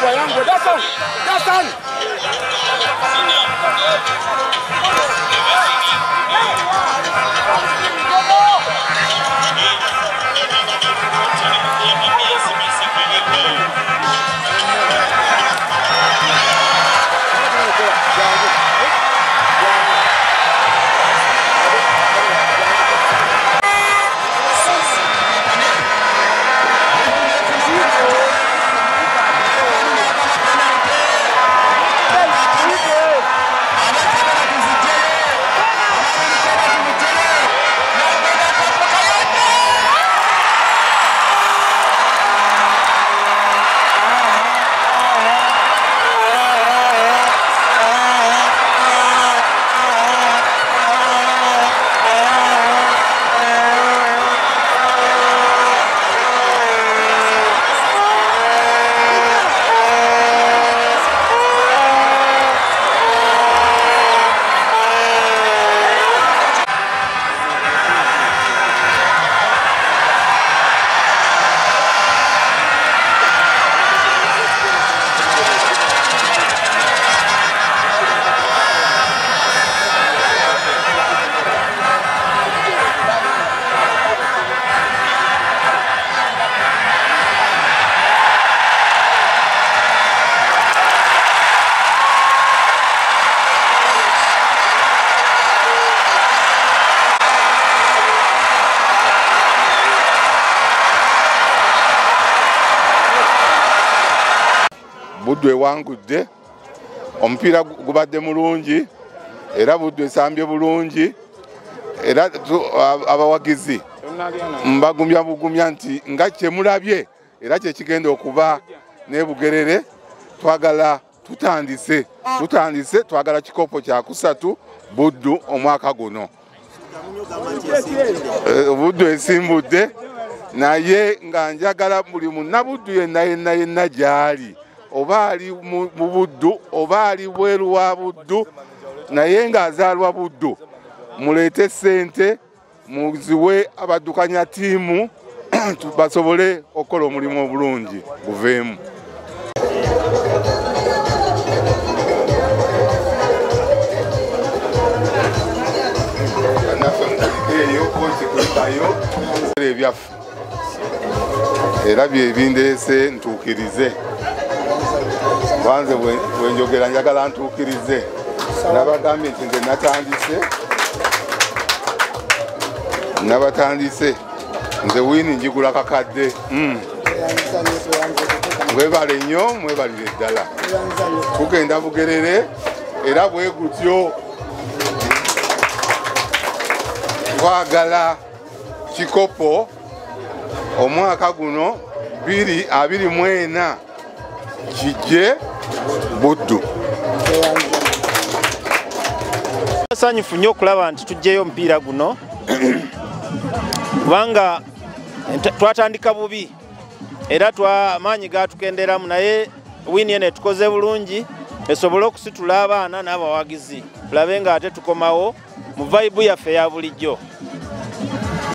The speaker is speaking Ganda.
yangwe Dasan Buddu ewangudde omupiira gubadde mulungi era Buddu esambye bulungi era abawagizi mbagumya bugumya nti nga kye mulabye era kye kigenda okuba n'ebugerere twagala tutandise twagala kikopo kya kusatu Buddu omwaka guno Buddu esimbudde naye nga njagala buli munnabuddu yenna gyali oba ali mu Buddu oba ali bweru wa Buddu naye ng'azaalwa Buddu muleete ssente muziwe abaddukanya ttiimu basobole okukola omulimu obulungi guveemu. Ebyaffe era bye bindeese ntuukirize banze bwenjogera njagala ntuukirize nabagambye nti nze nabatandise nze wiini njigula kakadde mwebale nnyo mwebalire ddala tugenda bugerere era bwe gutyo twagala kikopo omwaka guno 2024 kijje Buddu. Sanyufu nnyo okulaba nti tuggyeyo omupiira guno kubanga twatandika bubi era amaanyi gatukenderamu naye wiini eno etukoze bulungi esobole okusitula abaana n'abawagizi tulabe nga ate tukomawo mu vibe yaffe ya bulijjo.